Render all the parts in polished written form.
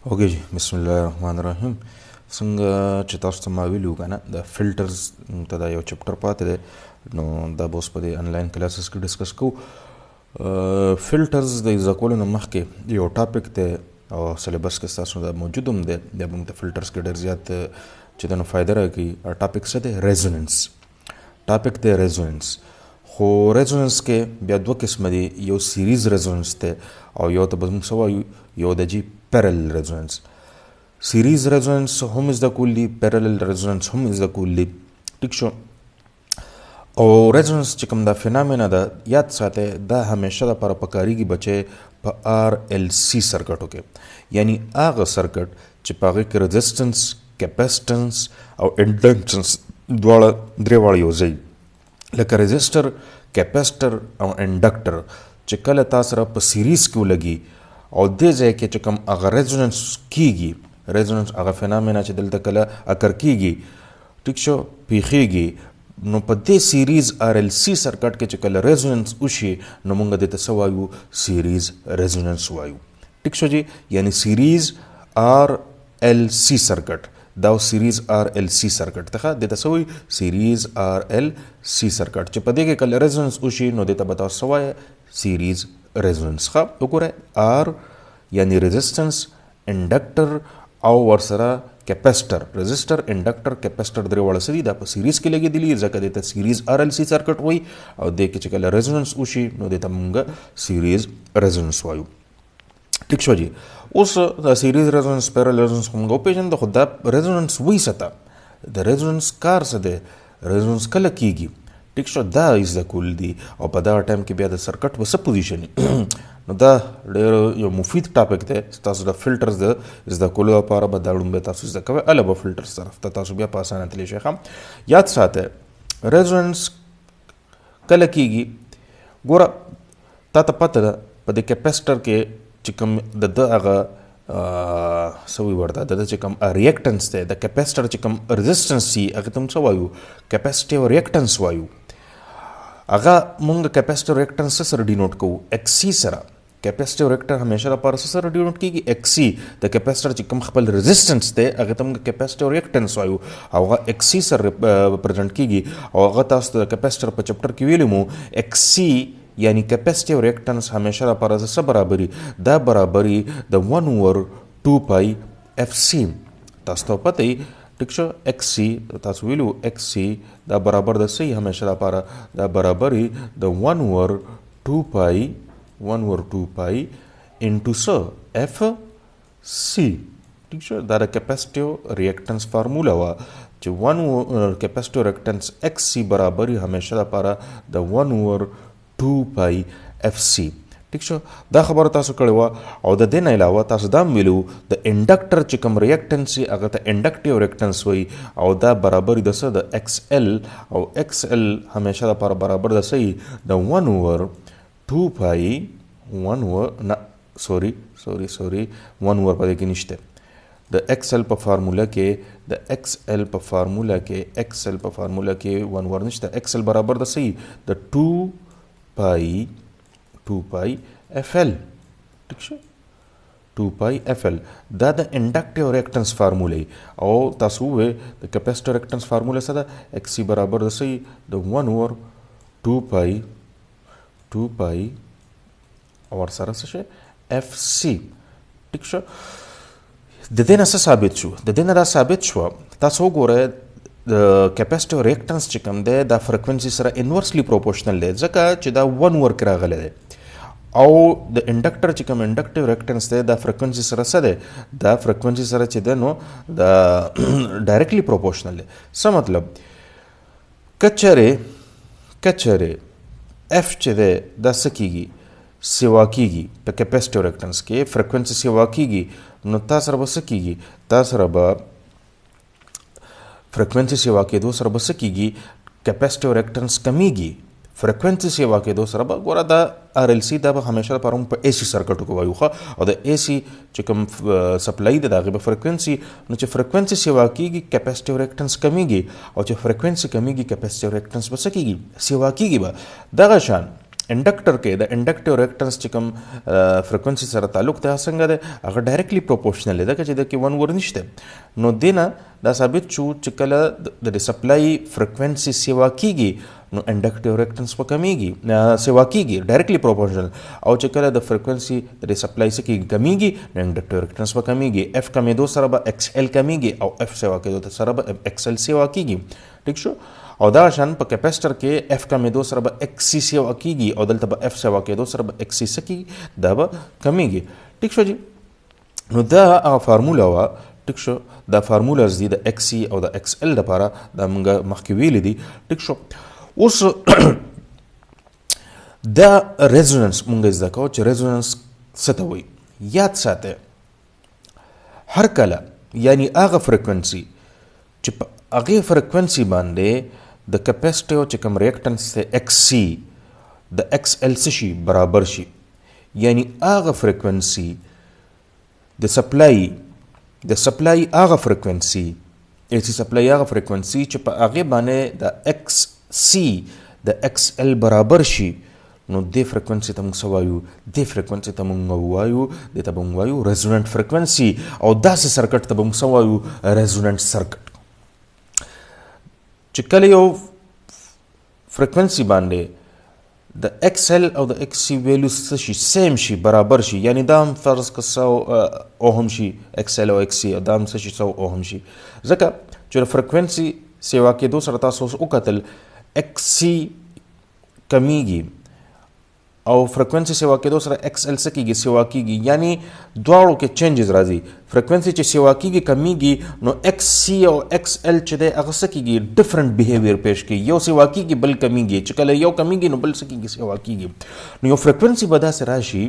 اوکې جی بسم الله الرحمن الرحیم. څنګه چې تاسو ته ما ویلي وو که نه د فلټرز ته دا یو چپټر پاتې دی، نو دا به اوس په دې انلاین کلاسز کې ډسکس کوو. فلټرز د زده کولو نه مخکې یو ټاپک دی او سلیبس کې ستاسو دا موجود هم دی، بیا به موږ د فلټرز کې ډېر زیات چې دا نو فایده راکوي. ټاپک څه دی؟ ریزوننس. ټاپک دی ریزوننس. خو ریزوننس کې بیا دوه قسمه دي، یو سیریز ریزوننس دی او یو ته به موږ څه وایو، یو د جی parallel resonance. series resonance هم زده کولی، parallel resonance هم زده کولی. ټیک شو. او resonance چې کوم دا فینامنا ده یاد ساته، دا همیشه د لپاره پکاريږي بچي په RLC سرکټو کې، یعنی هغه سرکټ چې په هغه کې ريزिस्टنس، کیپاسټنس او انډکټنس دواړه درې واړه یو ځای، لکه ريزिस्टर، کیپاسټر او انډکټر چې کله تاسو را په سیریز کې ولګي او دې ځای کې چې کوم هغه ریزوننس کیږي، ریزوننس هغه فینامنا چې دلته کله اکر کیږي، ټیک شو، پیښیږي، نو په دې سیریز RLC سرکټ کې چې کله ریزوننس وشي نو موږ دې ته څه وایو؟ سیریز ریزوننس وایو. ټیک شو جی. یعنی سیریز RLC سرکټ دا سیریز RLC سرکټ ته دې ته څه وایي؟ سیریز RLC سرکټ چې په دې کې کله ریزوننس وشي نو دې ته به تاسو څه وایي؟ سیریز ریزوننس. ښه وګوره، R یعنی ريزिस्टنس، انډکټر او ورسره کیپاسټر. ريزिस्टर، انډکټر، کیپاسټر درې واړه سړي دا په سیریز کې لګېدلي، ځکه دې ته سیریز RLC سرکټ وایي او دې کې چې کله ریزوننس وشي نو دې ته موږ سیریز ریزوننس وایو. ټیک شو جی. اوس دا سیریز ریزوننس، پیرالل ریزوننس موږ وپېژندو، خو دا ریزوننس وایي څه ته؟ د ریزوننس کار څه دی؟ ریزوننس کله کیږي؟ ټیک شو. دا زده کول دي او په دغه ټایم کې بیا د سرکټ په څه پوزیشن نو دا ډېر یو مفید ټاپک دی. تاسو د فلټرز د زده کولو لپاره به دا لومبی تاسو زده کوئ، هله به فلټرز طرف ته تاسو بیا په اسانه تللی شئ. یاد ساته ریزوننس کله کیږي. ګوره تا ته پته ده په دې کیپاسټر کې چې کوم د هغه سوي ورته د چې کوم ریاکټنس دی، د کیپاسټر چې کوم ريزिस्टنس سي هغه ته موږ څه وایو؟ کیپاسټیو ریاکټنس وایو. هغه موږ کیپاسټیو ریاکټنس سره ډینوټ کوو؟ XC سره. کیپاسټیو ریاکټر همیشه لپاره سره ډینوټ کیږي؟ XC. د کیپاسټر چې کوم خپل ريزिस्टنس دی هغه ته موږ کیپاسټیو ریاکټنس وایو او هغه XC سره ریپرزنټ کیږي. او هغه تاسو د کیپاسټر په چپټر کې ویلو مو XC یعنی کیپاسټیو ریاکټنس همیشه لپاره څه برابري؟ دا برابري د 1/2 پای FC. تاسو ته پته ای، ټیک شو. XC تاسو ویلو XC دا برابر د څه همیشه لپاره؟ دا برابري د 1/2 پای انټو څه؟ FC. ټیک شو. دا د کیپاسټیو ریاکټنس فارمولا وه چې کیپاسټیو ریاکټنس XC برابري همیشه لپاره د 1/2 پای FC. ټیک شو. دا خبره تاسو کړې وه. او د دې نه علاوه تاسو دا هم ویلو د انډکټر چې کوم ریاکټنس وي هغه ته انډکټیو ریاکټنس وایي او دا برابر د څه؟ د XL. او XL همیشه لپاره برابر د څه؟ د 1/2 پای 1 پدې کې نشته. د XL په فارمولا کې 1 نشته. XL برابر د څه؟ د 2 پای FL. ټیک شو. 2 پای FL دا د انډکټیو ریاکټنس فارمولا او تاسو وې د کیپاسټر ریاکټنس فارمولا څه ده؟ XC برابر د څه؟ د 1/2 پای اور سره څه شي؟ FC. ټیک شو. د دې نه څه ثابت شو؟ د دې نه دا ثابت شو، تاسو وګورئ د کیپاسټیو ریاکټنس چې کوم دی دا فریکوینسي سره انورسلی پروپورشنل دی، ځکه چې دا 1 ورک راغلی دی. او د انډکټر چې کوم انډکټیو ریاکټنس دی دا فریکوینسي سره څه دی؟ دا فریکوینسي سره چې دی نو دا ډایرکټلی پروپورشنل دی. څه مطلب؟ کچره F چې دی دا څه کیږي؟ سیوا کیږي. په کیپاسټیو ریاکټنس کې فریکوینسي سیوا کیږي، نو تاسو سره به څه کیږي؟ تاسو سره به فریکوینسي سیوا کېدو سره به څه کیږي؟ کیپاسټیو ریاکټنس کمیږي. فریکوینسي سیوا کېدو سره به ګوره دا RLC دا به همیشه لپاره په AC سرکټو کې وایو ښه. او د AC چې کوم سپلای دی د هغې به فریکوینسي، نو چې فریکوینسي سیوا کېږي کیپاسټیو ریاکټنس کمیږي، او چې فریکوینسي کمیږي کیپاسټیو ریاکټنس به څه کېږي؟ سیوا کېږي به. دغه شان انډکټر کې د انډکټیو ریاکټنس چې کوم فریکوینسي سره تعلق ته څنګه ده هغه ډایرکټلی پروپورشنل ده چې د کې ون ور نشته نو دینه دا ثابت شو چې کله د سپلای فریکوینسي سیوا کیږي نو انډکټیو ریاکټنس په کمیږي سیوا کیږي ډایرکټلی پروپورشنل او چې کله د فریکوینسي د سپلای سره کمیږي نو انډکټیو ریاکټنس په کمیږي اف کمیدو سره به ایکس ال کمیږي او اف سیوا کېدو سره به ایکس ال سیوا کیږي ٹھیک شو او دا شان په کیپاسټر کې اف کمیدو سره به ایکس سی سیوا کیږي او دلته به اف سیوا کېدو سره به ایکس سی سکی دا به کمیږي ٹھیک شو جی نو دا فارمولا وا ٹھیک شو دا فارمولاز دي د ایکس سی او د ایکس ال لپاره دا موږ مخکې ویل دي ٹھیک شو اوس دا ریزونانس موږ زده کوو چې ریزونانس څه ته وایي یاد ساته هر کله یعنی هغه فریکوینسي چې په هغې فریکوینسي باندې د کیپاسټیو چې کوم ریاکټنس دی ایکس سی د ایکس ال څه شي برابر شي یعنی هغه فریکوینسي د سپلای هغه فریکوینسي چې په هغې باندې د ایکس سی د ایکس ال برابر شي نو دې فریکوینسي ته موږ څه وایو دې فریکوینسي ته موږ وایو دې ته موږ وایو ریزونانټ فریکوینسي او داسې سرکټ ته به موږ څه وایو ریزونانټ سرکټ چې کله یو فریکوینسي باندې د ایکس ال او د ایکس سی ویلیو څه شي سیم شي برابر شي یعنی دا هم فرض که 100 اوهم شي ایکس ال او ایکس سی دا هم څه شي 100 اوهم شي ځکه چې د فریکوینسي سیوا کېدو سره تاسو وکتل ایکس سی کمیږي او فریکوینسي سیوا کېدو سره ایکس ال څه کېږي سیوا کېږي یعنی دواړو کې چینجز راځي فریکوینسي چې سیوا کېږي کمیږي نو ایکس سی او ایکس ال چې دی هغه څه کېږي ډفرنٹ بیهیویر پیش کوي یو سیوا کېږي بل کمیږي چې کله یو کمیږي نو بل څه کېږي سیوا کېږي نو یو فریکوینسي به داسې راشي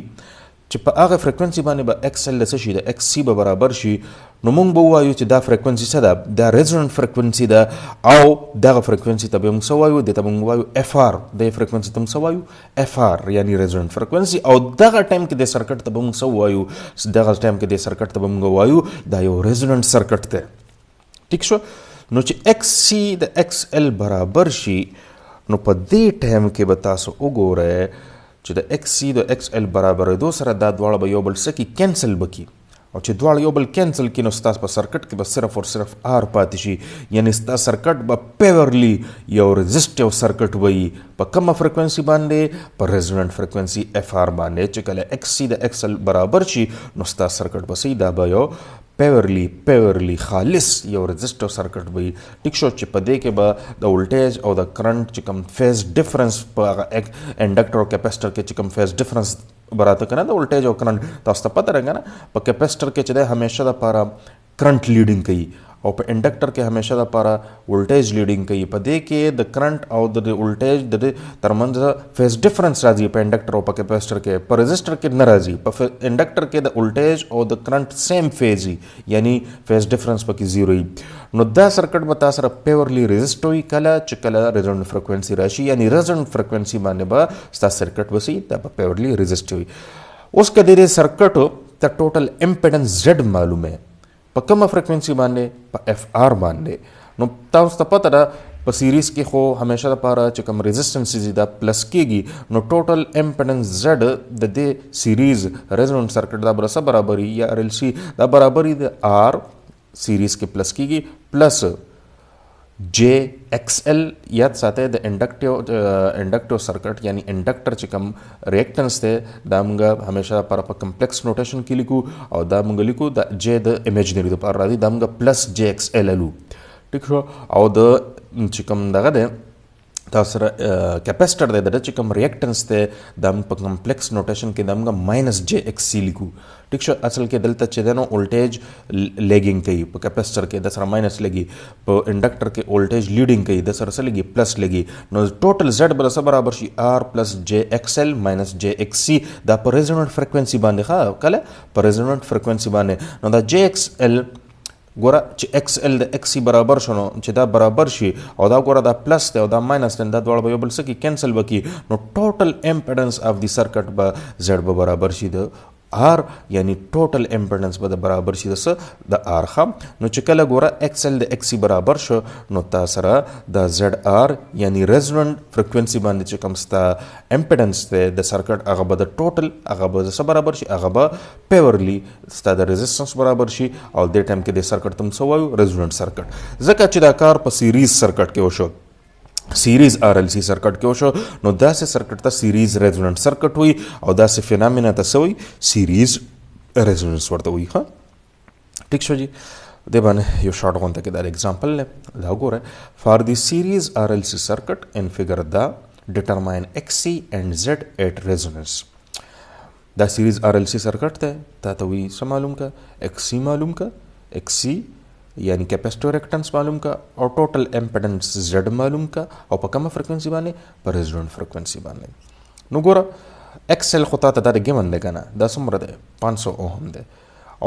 چې په هغه فریکوینسي باندې به ایکس ال څه شي د ایکس سی به برابر شي نو موږ به ووایو چې دا فریکوینسي څه ده دا ریزونانټ فریکوینسي ده او دغه فریکوینسي ته به موږ څه وایو دې ته موږ وایو اف آر دې فریکوینسي ته موږ څه وایو اف آر یعنی ریزونانټ فریکوینسي او دغه ټایم کې د سرکټ ته به موږ څه وایو دغه ټایم کې د سرکټ ته به موږ وایو دا یو ریزونانټ سرکټ دی ټیک شو نو چې ایکس سی د ایکس ال برابر شي نو په دې ټایم کې به تاسو وګورئ چې د ایکس سی د ایکس ال برابرېدو سره دا دواړه به یو بل څه کې کینسل بکي او چې دواړه یو بل کینسل کړي نو ستاسو په سرکټ کې به صرف او صرف آر پاتې شي یعنی ستاسو سرکټ به پیورلی یو رزسټیو سرکټ وي په کومه فریکوینسي باندې په ریزونانټ فریکوینسي اف آر باندې چې کله ایکس سی د ایکس ال برابر شي نو ستاسو سرکټ به صحیح دا به یو پیورلی خالص یو رزسټیو سرکټ وي ټیک شو چې په دې کې به د ولټیج او د کرنٹ چې کوم فیز ډیفرنس په هغه انډکټر او کیپاسټر کې چې کوم فیز ډیفرنس براته کنه د ولټیج او کرنٹ تاسو ته پته راغی نه په کیپاسټر کې چې د همیشه د لپاره کرنٹ لیډینګ کوي او په انډکټر کې همیشه د لپاره ولټیج لیډینګ کوي په دې کې د کرنٹ او د ولټیج د ترمنځ فیز ډیفرنس راځي په انډکټر او په کیپاسټر کې په رزسټر کې نه راځي په انډکټر کې د ولټیج او د کرنٹ سیم فیز یعنی فیز ډیفرنس پکې زیرو وي نو دا سرکټ به تاسو سره پیورلی رزسټ وي کله چې کله ریزونانټ فریکوینسي راشي یعنی ریزونانټ فریکوینسي باندې به تاسو سرکټ وسی دا به پیورلی رزسټ وي اوس کله دې سرکټ ته ټوټل امپیډنس زد معلومه په کومه فریکوینسي باندې په اف آر باندې نو تاسو ته پته ده په سیریز کې خو همیشه لپاره چې کوم ریزسټنس دا پلس کېږي نو ټوټل امپیډنس زد د دې سیریز ریزونانټ سرکټ دا برسه برابري یا ار ال سی دا برابري د آر سیریز کې پلس کېږي پلس جے ایکس ال یاد ساته د انډکټیو سرکټ یعنی انډکټر چې کوم ریاکټنس دی دا موږ همیشه پر په کمپلیکس نوټیشن کې لیکو او دا موږ لیکو د جے د امیجنری د پر راځي دا موږ پلس جے ایکس ال لو ټیک شو او د چې کوم دغه دی تاسو سره کیپاسټر دی د چې کوم ریاکټنس دی دا موږ په کمپلیکس نوټیشن کې دا موږ ماینس جے ایکس سی لیکو ټیک شو اصل کې دلته چې دی نو ولټیج لیګینګ کوي په کیپاسټر کې د سره ماینس لګي په انډکټر کې ولټیج لیډینګ کوي د سره سره لګي پلس لګي نو ټوټل زد بل سره برابر شي آر پلس جے ایکس ال ماینس جے ایکس سی دا په ریزونانټ فریکوینسي باندې ښه کله په ریزونانټ فریکوینسي باندې نو دا جے ایکس ال ګوره چې ایکس ال د ایکس سی برابر شنو چې دا برابر شي او دا ګوره دا پلس دی او دا ماینس دی دا دواړه به یو بل څه کې کینسل وکړي نو ټوټل امپیډنس اف دی سرکټ به زد به برابر شي د آر یعنی ټوټل امپیډنس به د برابر شي د آر ښه. نو چې کله ګوره ایکس ال د ایکس سی برابر شو نو تا سره د زد آر یعنی ریزونانټ فریکوینسي باندې چې کوم ستا امپیډنس دی د سرکټ هغه به د ټوټل هغه به څه برابر شي، هغه به پیورلی ستا د ریزسټنس برابر شي او دې ټایم کې د سرکټ ته څه وایو ریزونانټ سرکټ. ځکه چې دا کار په سیریز سرکټ کې وشو، سیریز آر ال سی سرکټ کې وشو، نو داسې سرکټ ته سیریز ریزونانټ سرکټ وي او داسې فینامینا ته څه وي سیریز ریزونانس ورته وي ښه. ټیک شو جی. دې باندې یو شارټ غونډه کې دا اگزامپل دی دا وګوره. فار دی سیریز آر ال سی سرکټ ان فیگر دا ډیټرماین ایکس سی اینڈ زد ایٹ ریزونانس. دا سیریز آر ال سی سرکټ ته تا ته وي څه معلوم کا ایکس سی معلوم کا، ایکس سی یعنی کیپیسټو ریکټنس معلوم کا او ټوټل امپیډنس زد معلوم کا او په کومه فریکوینسي باندې په ریزونانټ فریکوینسي باندې. نو ګوره ایکس ال خو تا ته دا ګیون دی کنه دا څومره دی 500 اوهم دی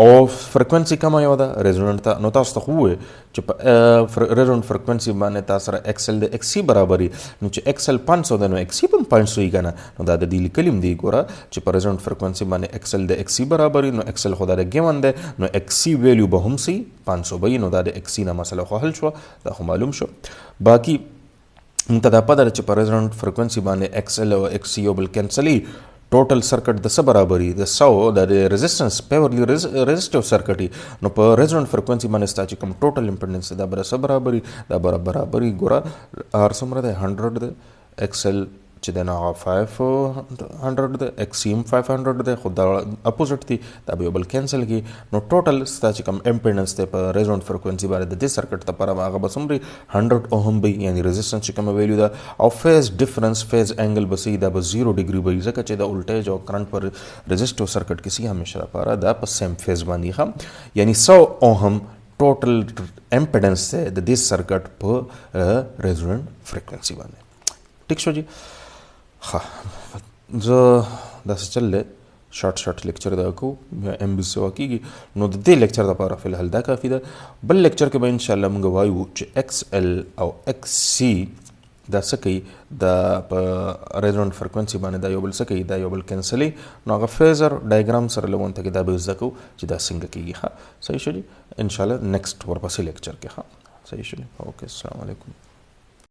او فریکوینسي کومه یو ده ریزونانټ ته. نو تاسو ته خو ووایي چې په ریزونانټ فریکوینسي باندې تا سره ایکس ال د ایکس سی برابري، نو چې ایکس ال 500 دی نو ایکس سی هم 500 وي کنه. نو دا د دې لیکلیم دی ګوره چې په ریزونانټ فریکوینسي باندې ایکس ال د ایکس سی برابري، نو ایکس ال خو دا د ګیون دی نو ایکس سی ویلیو به هم سی 500 وي. نو دا د ایکس سی نه مسله خو حل شو، دا خو معلوم شو. باقي موږ ته دا پته ده چې په ریزونانټ فریکوینسي باندې ایکس ال او ایکس سی یو بل کینسلي، ټوټل سرکټ د څه برابري د 100 د ریزسټنس پیورلی ریزسټیو سرکټي. نو په ریزونانټ فریکوینسي باندې ستا چې کوم ټوټل امپیډنس دا به څه برابري دا برابري ګوره آر څومره دی 100 دی، ایکس ال چې دی نو هغه 500 دی، ایکس سی هم 500 دی خو دا اپوزټ دي دا به یو بل کینسل کړي. نو ټوټل ستا چې کوم امپیډنس دی په ریزونانټ فریکوینسي باندې د دې سرکټ لپاره هغه به څومره 100 اوهم وي یعنی ریزسټنس چې کومه ویلیو ده او فیز ډیفرنس فیز انګل به سي دا به 0 ډیګري وي ځکه چې د ولټیج او کرنٹ پر ريزسټیو سرکټ کې سي همیشه لپاره دا په سیم فیز باندې هم یعنی 100 اوهم ټوټل امپیډنس دی د دې سرکټ په ریزونانټ فریکوینسي باندې. ټیک شو جی. ښه زه داسې چل دی شارټ لیکچر دا کو ام بي سوا کېږي نو د دې لیکچر لپاره فی الحال دا کافي ده. بل لیکچر کې به انشاءالله موږ وایو چې ایکس ال او ایکس سی دا څه کوي دا په ریزونانټ فریکوینسي باندې دا یو بل څه کوي دا یو بل کینسلي. نو هغه فیزر ډایګرام سره لګونته کې دا به زده کوو چې دا څنګه کېږي. ښه صحیح شو جي. انشاءالله نیکسټ ورپسې لیکچر کې ښه صحیح شو. اوکې السلام علیکم.